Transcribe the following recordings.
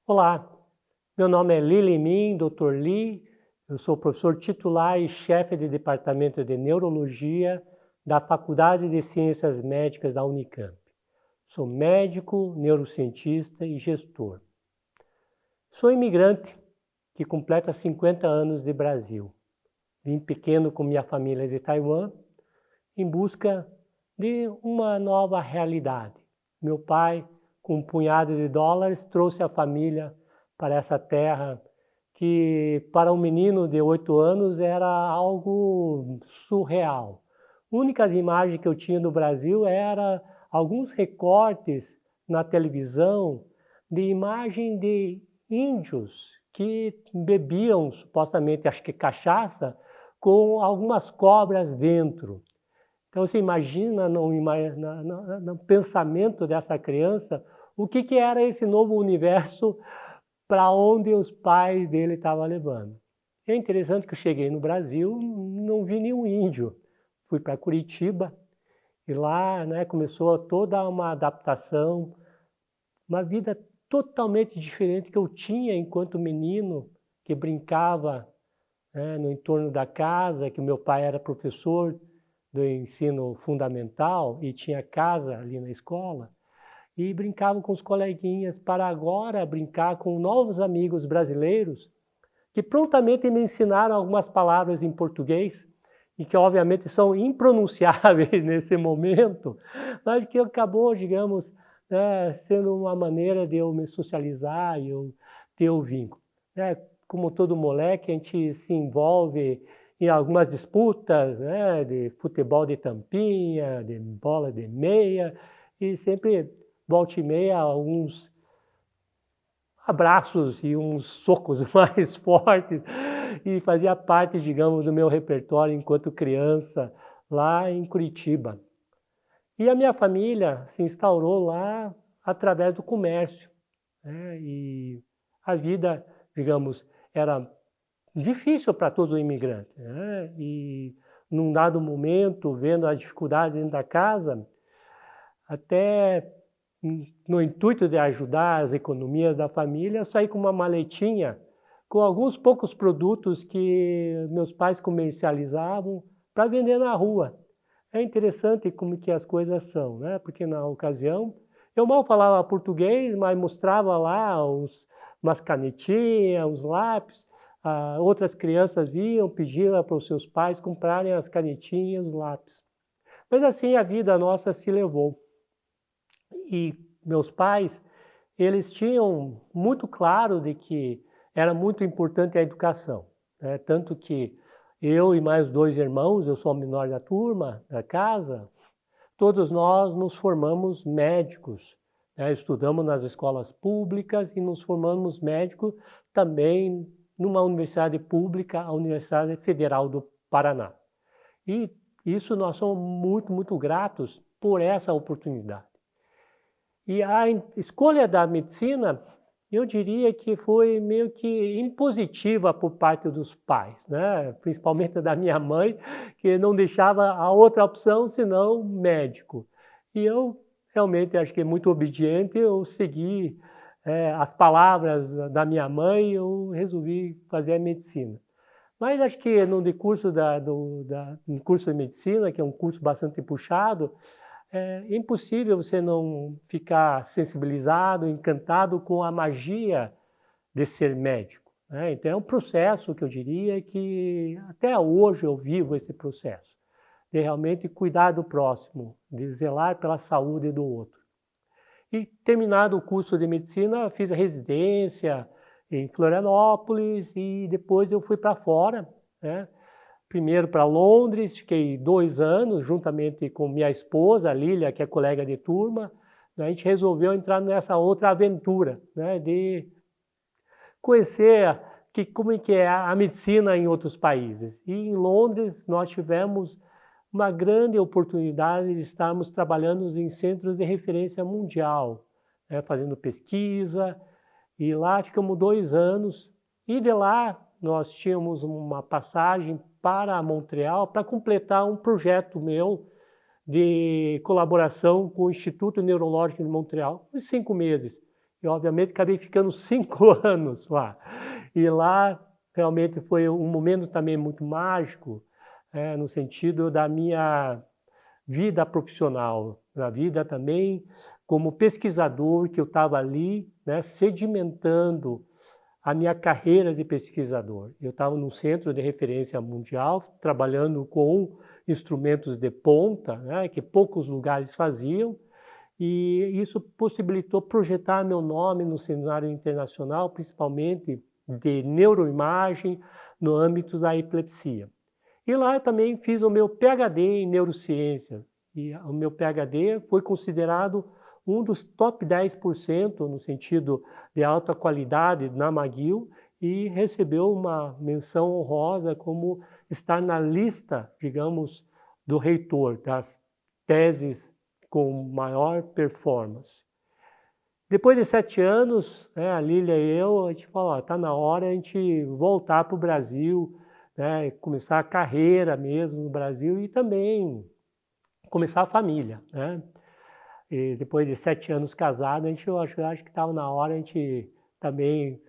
Olá, meu nome é Li Min, Dr. Li, eu sou professor titular e chefe de departamento de neurologia da Faculdade de Ciências Médicas da Unicamp. Sou médico, neurocientista e gestor. Sou imigrante que completa 50 anos de Brasil. Vim pequeno com minha família de Taiwan em busca de uma nova realidade. Meu pai, com um punhado de dólares, trouxe a família para essa terra que para um menino de 8 anos era algo surreal. Únicas imagens que eu tinha do Brasil eram alguns recortes na televisão de imagem de índios que bebiam, supostamente, acho que cachaça, com algumas cobras dentro. Então você imagina no pensamento dessa criança o que era esse novo universo para onde os pais dele estavam levando. É interessante que eu cheguei no Brasil, não vi nenhum índio. Fui para Curitiba e lá, começou toda uma adaptação, uma vida totalmente diferente que eu tinha enquanto menino, que brincava, no entorno da casa, que o meu pai era professor do ensino fundamental e tinha casa ali na escola, e brincava com os coleguinhas para agora brincar com novos amigos brasileiros que prontamente me ensinaram algumas palavras em português e que obviamente são impronunciáveis nesse momento, mas que acabou, digamos, sendo uma maneira de eu me socializar e eu ter o vínculo. Como todo moleque, a gente se envolve em algumas disputas, de futebol de tampinha, de bola de meia, e sempre volta e meia alguns abraços e uns socos mais fortes, e fazia parte, digamos, do meu repertório enquanto criança lá em Curitiba. E a minha família se instaurou lá através do comércio, e a vida, digamos, era difícil para todo imigrante, e num dado momento, vendo a dificuldade dentro da casa, até no intuito de ajudar as economias da família, saí com uma maletinha com alguns poucos produtos que meus pais comercializavam para vender na rua. É interessante como que as coisas são, porque na ocasião eu mal falava português, mas mostrava lá umas canetinhas, uns lápis. Outras crianças viam, pediam para os seus pais comprarem as canetinhas, os lápis. Mas assim a vida nossa se levou. E meus pais, eles tinham muito claro de que era muito importante a educação, tanto que eu e mais 2 irmãos, eu sou o menor da turma, da casa, todos nós nos formamos médicos, estudamos nas escolas públicas e nos formamos médicos também numa universidade pública, a Universidade Federal do Paraná. E isso nós somos muito, muito gratos por essa oportunidade. E a escolha da medicina, eu diria que foi meio que impositiva por parte dos pais, principalmente da minha mãe, que não deixava a outra opção senão médico. E eu realmente acho que muito obediente, eu segui as palavras da minha mãe e eu resolvi fazer a medicina. Mas acho que no curso de medicina, que é um curso bastante puxado, é impossível você não ficar sensibilizado, encantado com a magia de ser médico, Então é um processo que eu diria que até hoje eu vivo esse processo, de realmente cuidar do próximo, de zelar pela saúde do outro. E terminado o curso de medicina, fiz a residência em Florianópolis e depois eu fui para fora, Primeiro para Londres, fiquei 2 anos, juntamente com minha esposa, a Lília, que é colega de turma. A gente resolveu entrar nessa outra aventura, de conhecer como é que é a medicina em outros países. E em Londres nós tivemos uma grande oportunidade de estarmos trabalhando em centros de referência mundial, fazendo pesquisa, e lá ficamos 2 anos, e de lá nós tínhamos uma passagem para Montreal para completar um projeto meu de colaboração com o Instituto Neurológico de Montreal, uns 5 meses. e obviamente acabei ficando 5 anos lá. E lá realmente foi um momento também muito mágico, no sentido da minha vida profissional, na vida também como pesquisador, que eu estava ali, né, sedimentando a minha carreira de pesquisador. Eu estava num centro de referência mundial, trabalhando com instrumentos de ponta, né, que poucos lugares faziam, e isso possibilitou projetar meu nome no cenário internacional, principalmente de neuroimagem no âmbito da epilepsia. E lá eu também fiz o meu PhD em neurociência, e o meu PhD foi considerado um dos top 10% no sentido de alta qualidade na McGill e recebeu uma menção honrosa como estar na lista, digamos, do reitor das teses com maior performance. Depois de 7 anos, a Lília e eu, a gente falou, está na hora a gente voltar para o Brasil, né, começar a carreira mesmo no Brasil e também começar a família, né? E depois de 7 anos casado, eu acho que estava na hora a gente também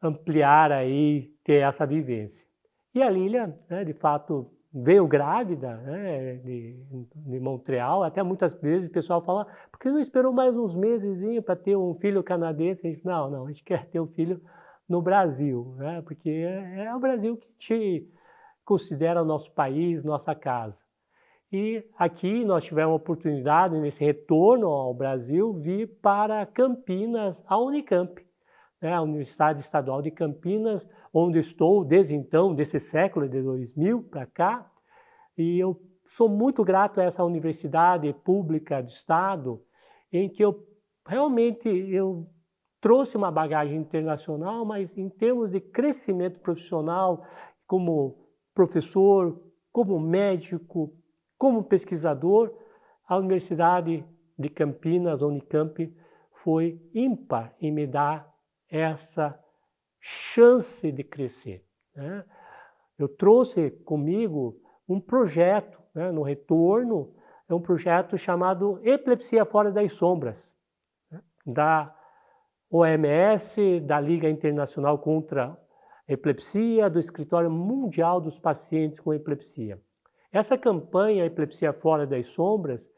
ampliar aí, ter essa vivência. E a Lília, né, de fato, veio grávida, né, de Montreal. Até muitas vezes o pessoal fala, por que não esperou mais uns mesezinhos para ter um filho canadense? A gente, não, a gente quer ter um filho no Brasil, né, porque é o Brasil que te considera o nosso país, nossa casa. E aqui nós tivemos a oportunidade, nesse retorno ao Brasil, vir para Campinas, a Unicamp, né, a Universidade Estadual de Campinas, onde estou desde então, desse século de 2000 para cá, e eu sou muito grato a essa universidade pública do Estado, em que eu realmente trouxe uma bagagem internacional, mas em termos de crescimento profissional, como professor, como médico, como pesquisador, a Universidade de Campinas, a Unicamp, foi ímpar em me dar essa chance de crescer, né? Eu trouxe comigo um projeto, né, no retorno, é um projeto chamado Epilepsia Fora das Sombras, né, da OMS, da Liga Internacional contra a Epilepsia, do Escritório Mundial dos Pacientes com Epilepsia. Essa campanha Epilepsia Fora das Sombras,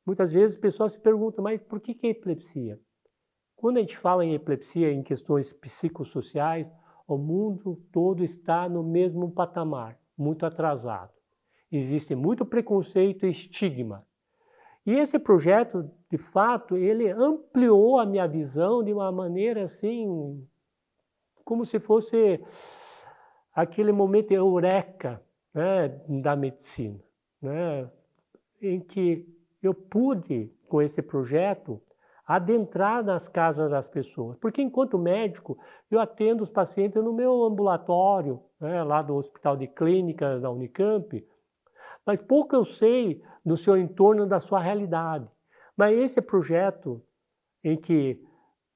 muitas vezes o pessoal se pergunta, mas por que é epilepsia? Quando a gente fala em epilepsia, em questões psicossociais, o mundo todo está no mesmo patamar, muito atrasado. Existe muito preconceito e estigma. E esse projeto, de fato, ele ampliou a minha visão de uma maneira assim, como se fosse aquele momento eureka, né, da medicina, né, em que eu pude, com esse projeto, adentrar nas casas das pessoas. Porque enquanto médico, eu atendo os pacientes no meu ambulatório, né, lá do Hospital de Clínicas da Unicamp, mas pouco eu sei do seu entorno, da sua realidade. Mas esse projeto em que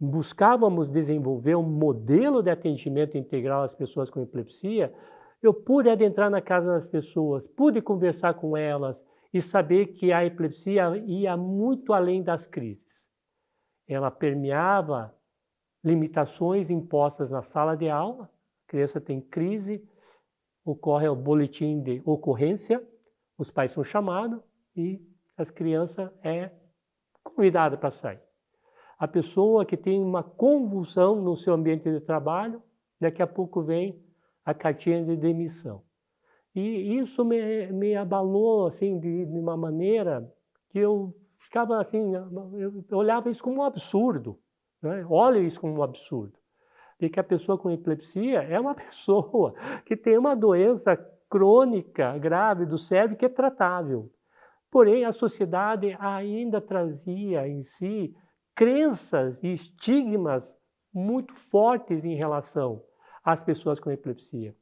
buscávamos desenvolver um modelo de atendimento integral às pessoas com epilepsia, eu pude adentrar na casa das pessoas, pude conversar com elas e saber que a epilepsia ia muito além das crises. Ela permeava limitações impostas na sala de aula, a criança tem crise, ocorre o boletim de ocorrência, os pais são chamados e as crianças é convidada para sair. A pessoa que tem uma convulsão no seu ambiente de trabalho, daqui a pouco vem a cartinha de demissão. E isso me abalou assim, de uma maneira que eu ficava assim, eu olhava isso como um absurdo, né? Olho isso como um absurdo. De que a pessoa com epilepsia é uma pessoa que tem uma doença crônica, grave do cérebro que é tratável. Porém, a sociedade ainda trazia em si crenças e estigmas muito fortes em relação às pessoas com epilepsia.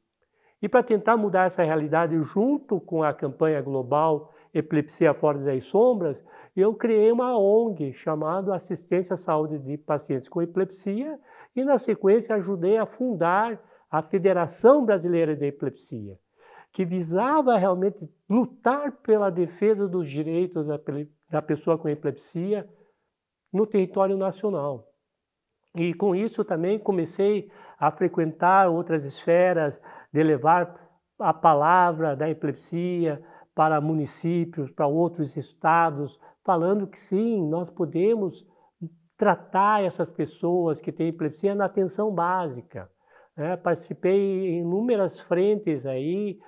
E para tentar mudar essa realidade junto com a campanha global Epilepsia Fora das Sombras, eu criei uma ONG chamada Assistência à Saúde de Pacientes com Epilepsia e, na sequência, ajudei a fundar a Federação Brasileira de Epilepsia, que visava realmente lutar pela defesa dos direitos da pessoa com epilepsia no território nacional. E com isso também comecei a frequentar outras esferas, de levar a palavra da epilepsia para municípios, para outros estados, falando que sim, nós podemos tratar essas pessoas que têm epilepsia na atenção básica. Participei em inúmeras frentes aí,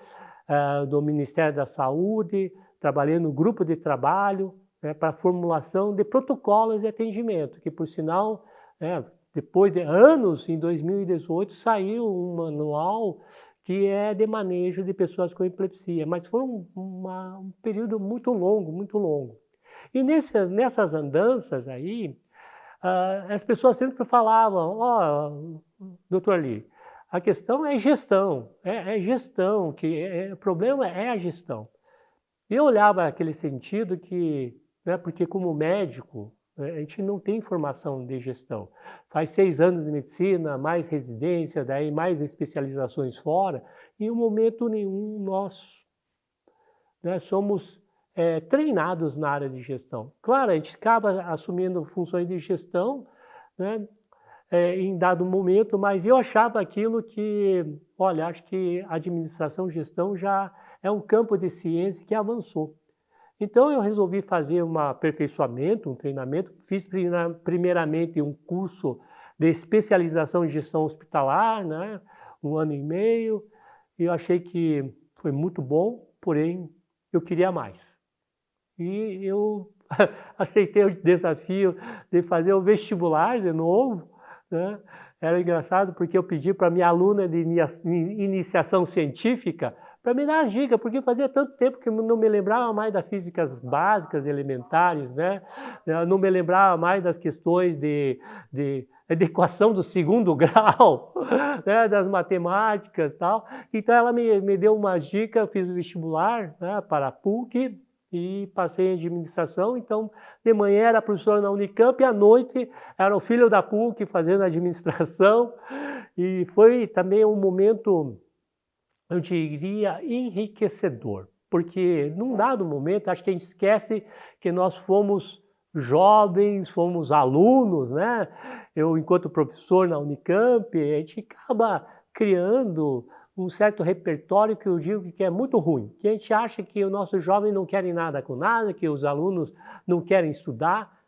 do Ministério da Saúde, trabalhei no grupo de trabalho, para a formulação de protocolos de atendimento, que por sinal, depois de anos, em 2018, saiu um manual que é de manejo de pessoas com epilepsia, mas foi um período muito longo, muito longo. E nessas andanças aí, as pessoas sempre falavam, doutor Ali, a questão é gestão, gestão, o problema é a gestão. E eu olhava aquele sentido que, porque como médico, a gente não tem formação de gestão. Faz 6 anos de medicina, mais residência, daí mais especializações fora, e em um momento nenhum nós somos treinados na área de gestão. Claro, a gente acaba assumindo funções de gestão, em dado momento, mas eu achava aquilo que, olha, acho que administração e gestão já é um campo de ciência que avançou. Então eu resolvi fazer um aperfeiçoamento, um treinamento, fiz primeiramente um curso de especialização em gestão hospitalar, 1 ano e meio, e eu achei que foi muito bom, porém eu queria mais. E eu aceitei o desafio de fazer o vestibular de novo, Era engraçado porque eu pedi para minha aluna de iniciação científica para me dar as dicas, porque fazia tanto tempo que eu não me lembrava mais das físicas básicas, elementares, Eu não me lembrava mais das questões de equação do 2º grau, das matemáticas e tal. Então ela me deu uma dica, eu fiz o vestibular para a PUC, e passei em administração, então de manhã era professor na Unicamp e à noite era o filho da PUC fazendo administração, e foi também um momento, eu diria, enriquecedor, porque num dado momento acho que a gente esquece que nós fomos jovens, fomos alunos, Eu, enquanto professor na Unicamp, a gente acaba criando um certo repertório que eu digo que é muito ruim, que a gente acha que os nossos jovens não querem nada com nada, que os alunos não querem estudar,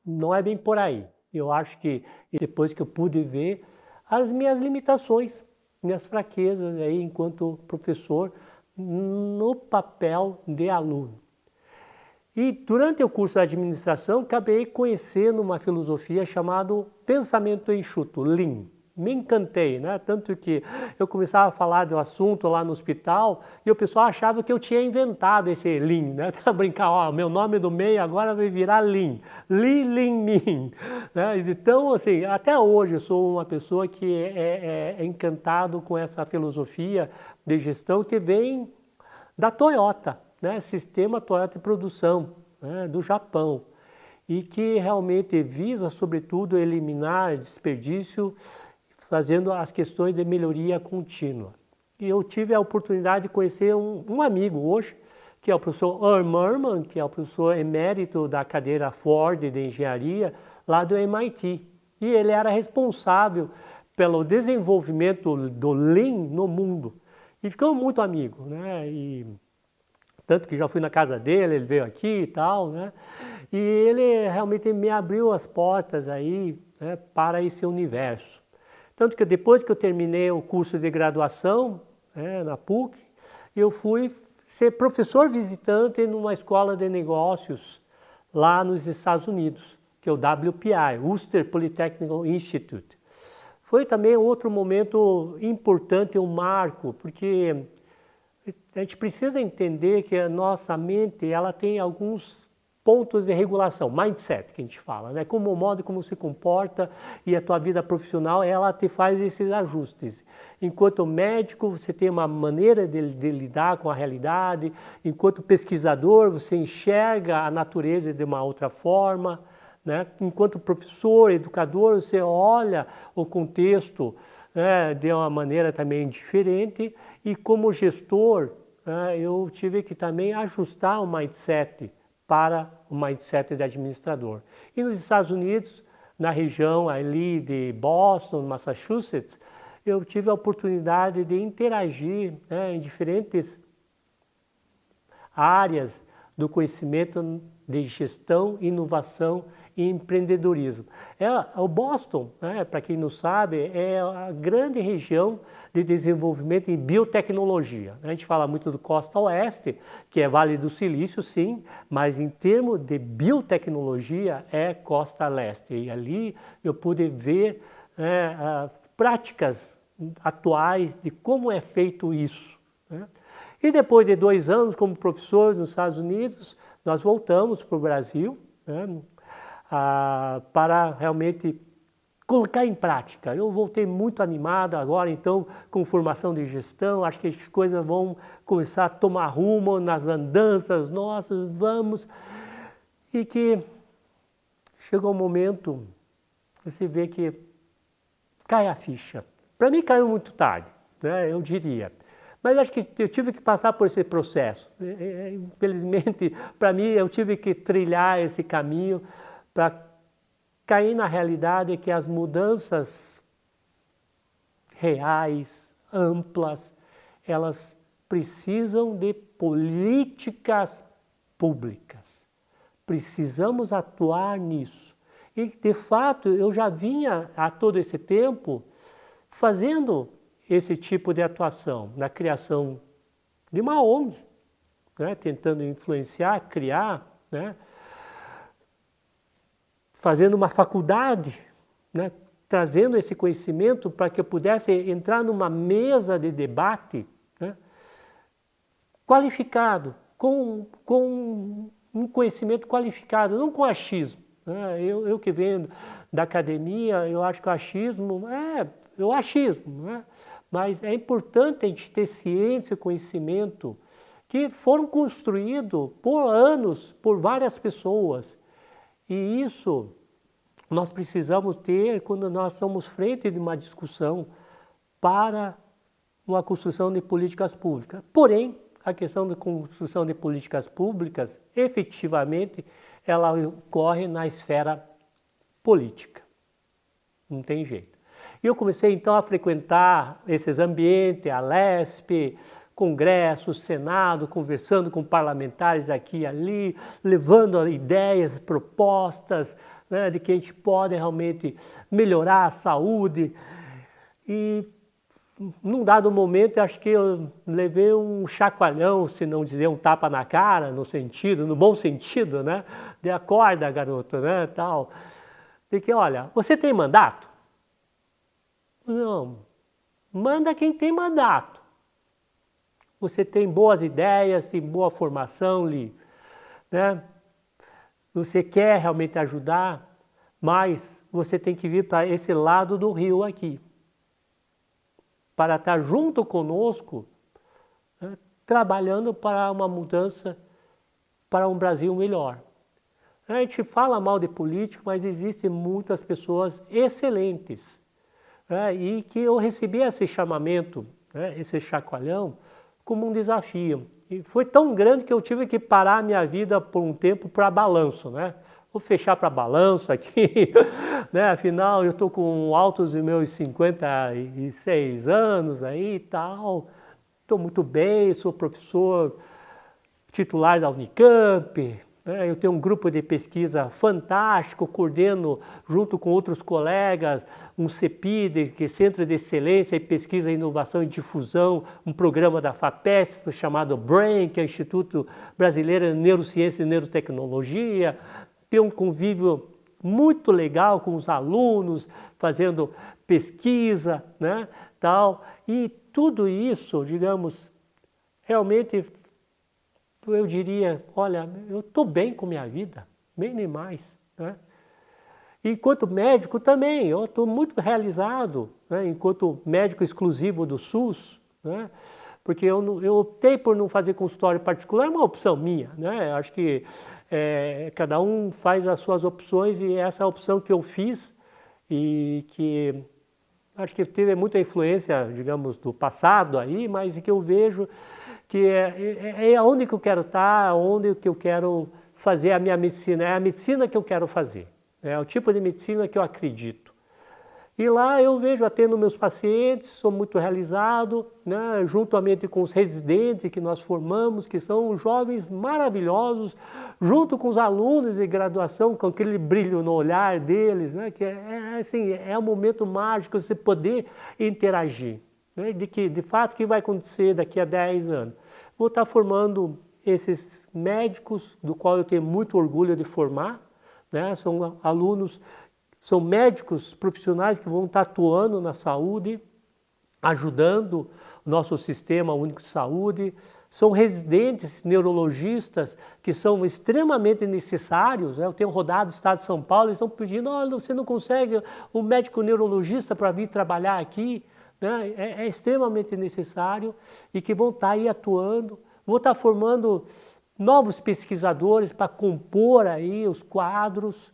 não é bem por aí. Eu acho que depois que eu pude ver as minhas limitações, minhas fraquezas aí enquanto professor no papel de aluno. E durante o curso de administração acabei conhecendo uma filosofia chamada pensamento enxuto, Lean. Me encantei, Tanto que eu começava a falar do assunto lá no hospital e o pessoal achava que eu tinha inventado esse Lean, Pra brincar, meu nome do meio agora vai virar Lean, Lean Min, Então, assim, até hoje eu sou uma pessoa que é encantado com essa filosofia de gestão que vem da Toyota, Sistema Toyota de Produção, do Japão, e que realmente visa, sobretudo, eliminar desperdício, fazendo as questões de melhoria contínua. E eu tive a oportunidade de conhecer um amigo hoje, que é o professor Earl Merman, que é o professor emérito da cadeira Ford de Engenharia, lá do MIT. E ele era responsável pelo desenvolvimento do Lean no mundo. E ficamos muito amigos, E tanto que já fui na casa dele, ele veio aqui e tal, E ele realmente me abriu as portas aí, para esse universo. Tanto que depois que eu terminei o curso de graduação na PUC, eu fui ser professor visitante numa escola de negócios lá nos Estados Unidos, que é o WPI, Worcester Polytechnic Institute. Foi também outro momento importante, um marco, porque a gente precisa entender que a nossa mente ela tem alguns pontos de regulação, mindset que a gente fala, Como o modo como se comporta e a tua vida profissional, ela te faz esses ajustes. Enquanto médico, você tem uma maneira de lidar com a realidade, enquanto pesquisador, você enxerga a natureza de uma outra forma, Enquanto professor, educador, você olha o contexto de uma maneira também diferente, e como gestor, eu tive que também ajustar o mindset para o mindset de administrador. E nos Estados Unidos, na região ali de Boston, Massachusetts, eu tive a oportunidade de interagir, né, em diferentes áreas do conhecimento de gestão, inovação e empreendedorismo. O Boston, né, para quem não sabe, é a grande região de desenvolvimento em biotecnologia. A gente fala muito do Costa Oeste, que é Vale do Silício, sim, mas em termos de biotecnologia é Costa Leste. E ali eu pude ver práticas atuais de como é feito isso, né? E depois de 2 anos como professor nos Estados Unidos, nós voltamos para o Brasil, né, para realmente colocar em prática. Eu voltei muito animado agora, então, com formação de gestão, acho que as coisas vão começar a tomar rumo nas andanças nossas, vamos. E que chegou um momento, você vê que cai a ficha. Para mim caiu muito tarde, né, eu diria. Mas acho que eu tive que passar por esse processo. Infelizmente, para mim, eu tive que trilhar esse caminho para cair na realidade que as mudanças reais, amplas, elas precisam de políticas públicas. Precisamos atuar nisso. E, de fato, eu já vinha há todo esse tempo fazendo esse tipo de atuação na criação de uma ONG, né, tentando influenciar, criar, né, fazendo uma faculdade, né, trazendo esse conhecimento para que eu pudesse entrar numa mesa de debate, né, qualificado, com um conhecimento qualificado, não com achismo. Né? Eu que venho da academia, eu acho que o achismo é o achismo, né? Mas é importante a gente ter ciência e conhecimento que foram construídos por anos, por várias pessoas. E isso nós precisamos ter quando nós estamos frente de uma discussão para uma construção de políticas públicas. Porém, a questão da construção de políticas públicas, efetivamente, ela ocorre na esfera política. Não tem jeito. E eu comecei então a frequentar esses ambientes, a LESP, Congresso, Senado, conversando com parlamentares aqui e ali, levando ideias, propostas, né, de que a gente pode realmente melhorar a saúde. E num dado momento, acho que eu levei um chacoalhão, se não dizer um tapa na cara, no bom sentido, né, de acorda, garoto, né, tal. De que, olha, você tem mandato? Não, manda quem tem mandato. Você tem boas ideias, tem boa formação, né? Você quer realmente ajudar, mas você tem que vir para esse lado do rio aqui, para estar junto conosco, né, trabalhando para uma mudança, para um Brasil melhor. A gente fala mal de político, mas existem muitas pessoas excelentes. E que eu recebi esse chamamento, né, esse chacoalhão, como um desafio. E foi tão grande que eu tive que parar a minha vida por um tempo para balanço, né? Vou fechar para balanço aqui, né? Afinal eu estou com altos dos meus 56 anos aí e tal, estou muito bem, sou professor titular da Unicamp, eu tenho um grupo de pesquisa fantástico, coordeno junto com outros colegas, um CEPID, que é Centro de Excelência em Pesquisa, Inovação e Difusão, um programa da FAPESP chamado BRAIN, que é o Instituto Brasileiro de Neurociência e Neurotecnologia. Tenho um convívio muito legal com os alunos, fazendo pesquisa, né, tal. E tudo isso, digamos, realmente eu diria, olha, eu estou bem com minha vida, bem demais, né? Enquanto médico também, eu estou muito realizado, né? Enquanto médico exclusivo do SUS, né? Porque eu optei por não fazer consultório particular, é uma opção minha, né? Acho que cada um faz as suas opções e essa é a opção que eu fiz e que acho que teve muita influência, digamos, do passado aí, mas que eu vejo que é onde que eu quero estar, onde que eu quero fazer a minha medicina, é a medicina que eu quero fazer. É o tipo de medicina que eu acredito. E lá eu vejo, atendo meus pacientes, sou muito realizado, né, juntamente com os residentes que nós formamos, que são jovens maravilhosos, junto com os alunos de graduação, com aquele brilho no olhar deles, né, que assim, é um momento mágico você poder interagir. Né, de fato, o que vai acontecer daqui a 10 anos? Vou estar formando esses médicos, do qual eu tenho muito orgulho de formar, né, são alunos. São médicos profissionais que vão estar atuando na saúde, ajudando o nosso sistema único de saúde. São residentes neurologistas que são extremamente necessários. Eu tenho rodado o estado de São Paulo, eles estão pedindo, olha, você não consegue um médico neurologista para vir trabalhar aqui? Né? É extremamente necessário e que vão estar aí atuando. Vou estar formando novos pesquisadores para compor aí os quadros,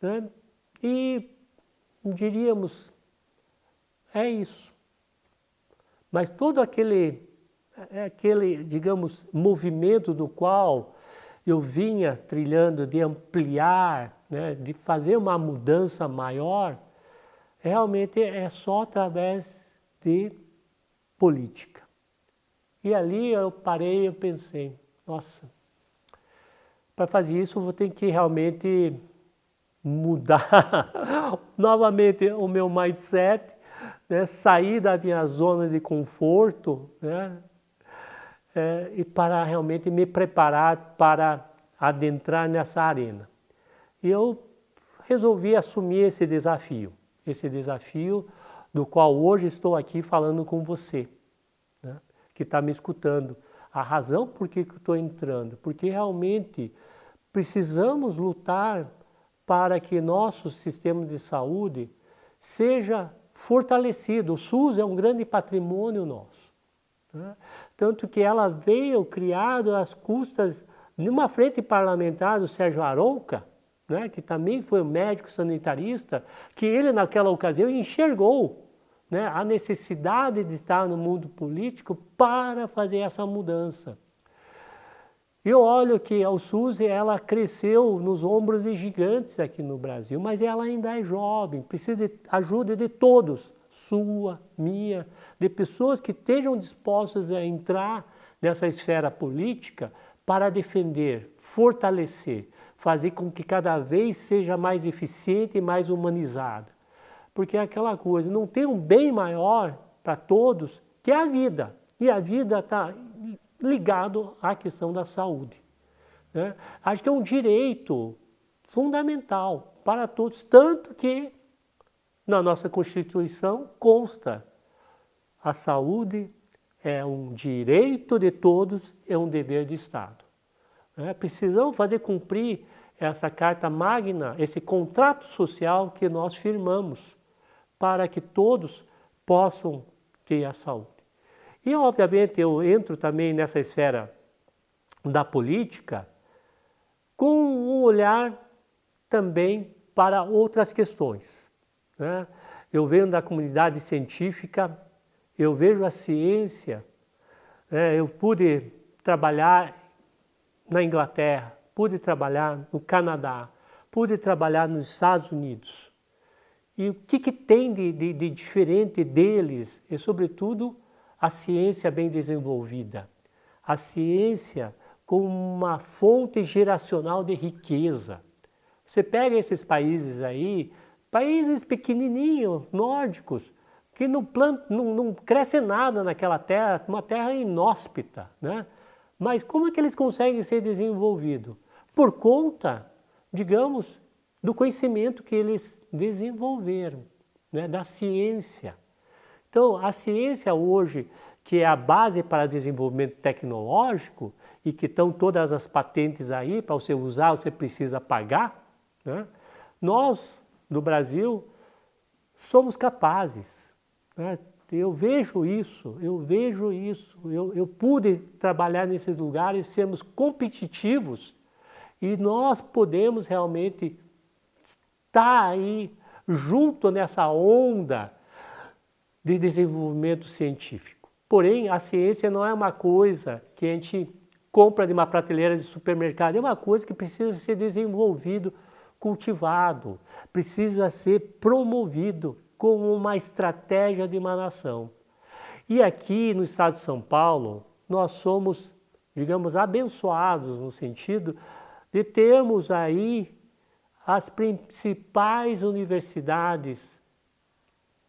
né? E diríamos, é isso. Mas todo aquele, digamos, movimento do qual eu vinha trilhando de ampliar, né, de fazer uma mudança maior, realmente é só através de política. E ali eu parei e pensei, nossa, para fazer isso eu vou ter que realmente mudar novamente o meu mindset, né, sair da minha zona de conforto, né, e para realmente me preparar para adentrar nessa arena. E eu resolvi assumir esse desafio do qual hoje estou aqui falando com você, né, que está me escutando. A razão por que eu estou entrando, porque realmente precisamos lutar para que nosso sistema de saúde seja fortalecido. O SUS é um grande patrimônio nosso, né? Tanto que ela veio criada às custas de uma frente parlamentar do Sérgio Arouca, né, que também foi um médico sanitarista, que ele naquela ocasião enxergou, né, a necessidade de estar no mundo político para fazer essa mudança. Eu olho que a SUS ela cresceu nos ombros de gigantes aqui no Brasil, mas ela ainda é jovem, precisa de ajuda de todos, sua, minha, de pessoas que estejam dispostas a entrar nessa esfera política para defender, fortalecer, fazer com que cada vez seja mais eficiente e mais humanizada. Porque é aquela coisa, não tem um bem maior para todos que a vida, e a vida está ligado à questão da saúde, né? Acho que é um direito fundamental para todos, tanto que na nossa Constituição consta a saúde é um direito de todos, é um dever de Estado, né? Precisamos fazer cumprir essa carta magna, esse contrato social que nós firmamos para que todos possam ter a saúde. E, obviamente, eu entro também nessa esfera da política com um olhar também para outras questões, né? Eu venho da comunidade científica, eu vejo a ciência, né? Eu pude trabalhar na Inglaterra, pude trabalhar no Canadá, pude trabalhar nos Estados Unidos. E o que tem de diferente deles? E, sobretudo, a ciência bem desenvolvida, a ciência como uma fonte geracional de riqueza. Você pega esses países aí, países pequenininhos, nórdicos, que não cresce nada naquela terra, uma terra inóspita, né? Mas como é que eles conseguem ser desenvolvidos? Por conta, digamos, do conhecimento que eles desenvolveram, né? Da ciência. Então, a ciência hoje, que é a base para desenvolvimento tecnológico e que estão todas as patentes aí, para você usar, você precisa pagar, né? Nós, do Brasil, somos capazes, né? Eu vejo isso, eu pude trabalhar nesses lugares, sermos competitivos e nós podemos realmente estar aí junto nessa onda de desenvolvimento científico. Porém, a ciência não é uma coisa que a gente compra de uma prateleira de supermercado, é uma coisa que precisa ser desenvolvido cultivado, precisa ser promovido como uma estratégia de uma nação. E aqui no estado de São Paulo, nós somos, digamos, abençoados no sentido de termos aí as principais universidades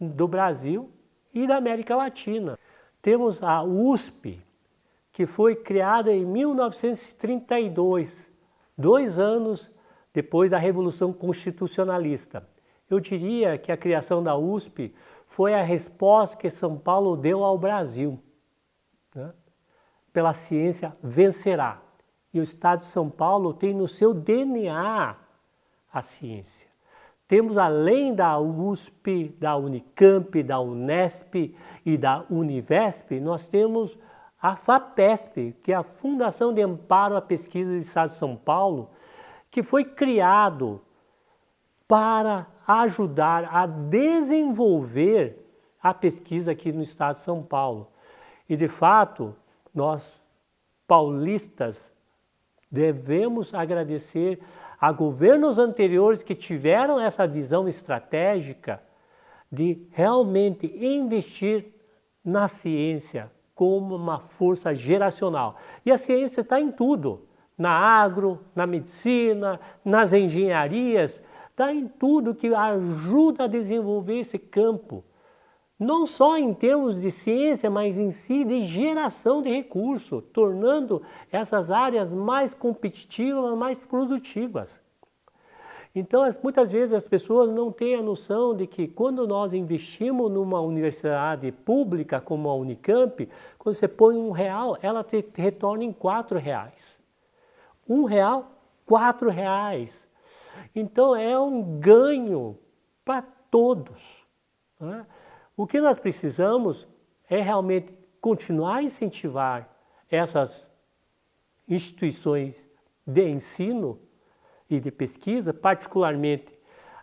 do Brasil e da América Latina. Temos a USP, que foi criada em 1932, 2 anos depois da Revolução Constitucionalista. Eu diria que a criação da USP foi a resposta que São Paulo deu ao Brasil, né? Pela ciência vencerá. E o estado de São Paulo tem no seu DNA a ciência. Temos, além da USP, da Unicamp, da Unesp e da Univesp, nós temos a FAPESP, que é a Fundação de Amparo à Pesquisa do Estado de São Paulo, que foi criado para ajudar a desenvolver a pesquisa aqui no estado de São Paulo. E, de fato, nós, paulistas, devemos agradecer a governos anteriores que tiveram essa visão estratégica de realmente investir na ciência como uma força geracional. E a ciência está em tudo, na agro, na medicina, nas engenharias, está em tudo que ajuda a desenvolver esse campo. Não só em termos de ciência, mas em si de geração de recurso, tornando essas áreas mais competitivas, mais produtivas. Então, muitas vezes as pessoas não têm a noção de que quando nós investimos numa universidade pública como a Unicamp, quando você põe R$1, ela te retorna em R$4. R$1, R$4. Então é um ganho para todos, né? O que nós precisamos é realmente continuar a incentivar essas instituições de ensino e de pesquisa, particularmente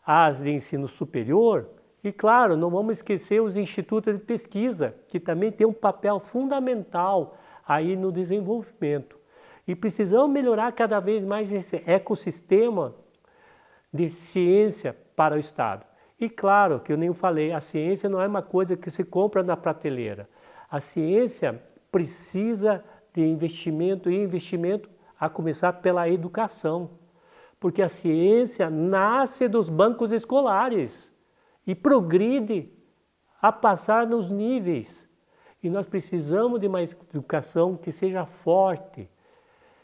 as de ensino superior, e claro, não vamos esquecer os institutos de pesquisa, que também têm um papel fundamental aí no desenvolvimento. E precisamos melhorar cada vez mais esse ecossistema de ciência para o Estado. E claro, que eu nem falei, a ciência não é uma coisa que se compra na prateleira. A ciência precisa de investimento, e investimento a começar pela educação. Porque a ciência nasce dos bancos escolares e progride a passar nos níveis. E nós precisamos de uma educação que seja forte,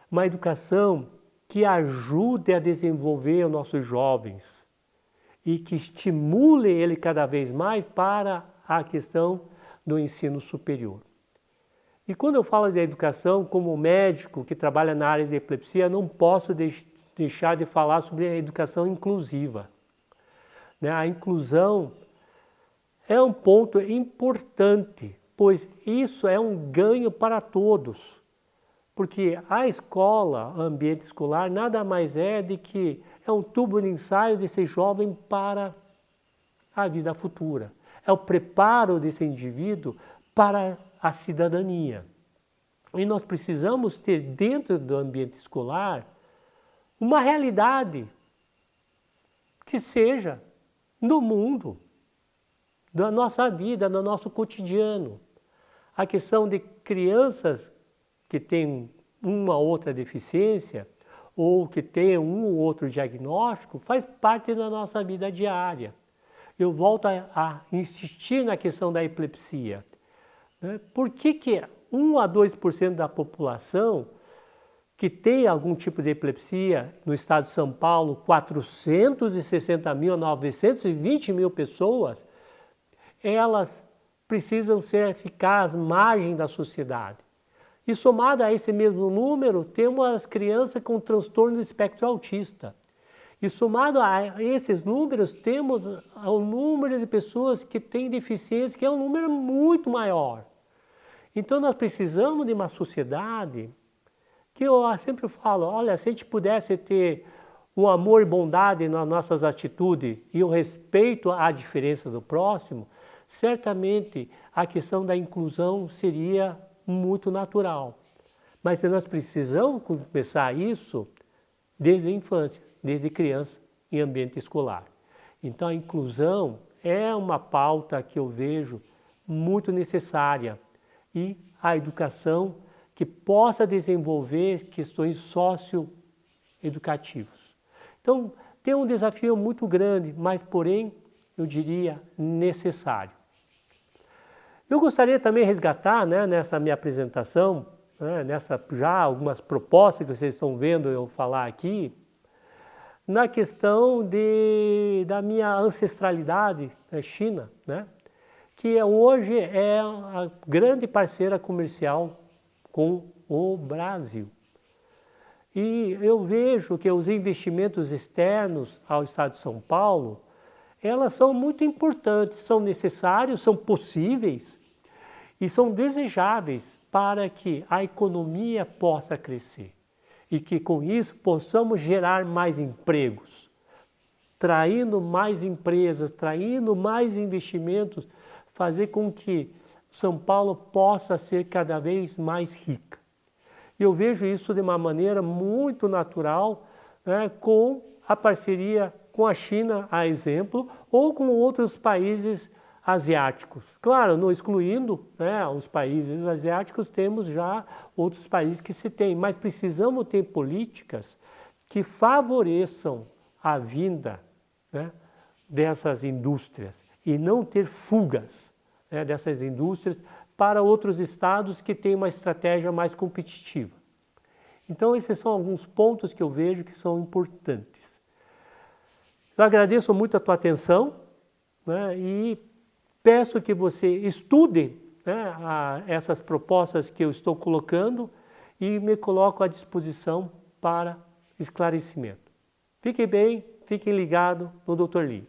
uma educação que ajude a desenvolver os nossos jovens e que estimule ele cada vez mais para a questão do ensino superior. E quando eu falo de educação, como médico que trabalha na área de epilepsia, não posso deixar de falar sobre a educação inclusiva. A inclusão é um ponto importante, pois isso é um ganho para todos. Porque a escola, o ambiente escolar, nada mais é de que é um tubo de ensaio desse jovem para a vida futura. É o preparo desse indivíduo para a cidadania. E nós precisamos ter dentro do ambiente escolar uma realidade que seja no mundo, da nossa vida, no nosso cotidiano. A questão de crianças que têm uma ou outra deficiência ou que têm um ou outro diagnóstico faz parte da nossa vida diária. Eu volto a insistir na questão da epilepsia. Por que 1 a 2% da população que tem algum tipo de epilepsia no estado de São Paulo, 460 mil a 920 mil pessoas, elas precisam ficar às margens da sociedade. E somado a esse mesmo número, temos as crianças com transtorno do espectro autista. E somado a esses números, temos o número de pessoas que têm deficiência, que é um número muito maior. Então nós precisamos de uma sociedade que eu sempre falo, olha, se a gente pudesse ter o amor e bondade nas nossas atitudes e o respeito à diferença do próximo, certamente a questão da inclusão seria muito natural. Mas nós precisamos começar isso desde a infância, desde criança, em ambiente escolar. Então a inclusão é uma pauta que eu vejo muito necessária e a educação que possa desenvolver questões socioeducativas. Então tem um desafio muito grande, mas porém eu diria necessário. Eu gostaria também de resgatar, né, nessa minha apresentação, né, nessa já algumas propostas que vocês estão vendo eu falar aqui, na questão da minha ancestralidade na China, né, que hoje é a grande parceira comercial com o Brasil. E eu vejo que os investimentos externos ao Estado de São Paulo, elas são muito importantes, são necessários, são possíveis e são desejáveis para que a economia possa crescer e que com isso possamos gerar mais empregos, traindo mais empresas, traindo mais investimentos, fazer com que São Paulo possa ser cada vez mais rica. Eu vejo isso de uma maneira muito natural, né, com a parceria com a China, a exemplo, ou com outros países asiáticos. Claro, não excluindo, né, os países asiáticos, temos já outros países que se têm, mas precisamos ter políticas que favoreçam a vinda, né, dessas indústrias e não ter fugas, né, dessas indústrias para outros estados que têm uma estratégia mais competitiva. Então esses são alguns pontos que eu vejo que são importantes. Eu agradeço muito a tua atenção, né, e peço que você estude, né, essas propostas que eu estou colocando e me coloco à disposição para esclarecimento. Fiquem bem, fiquem ligados no Dr. Li.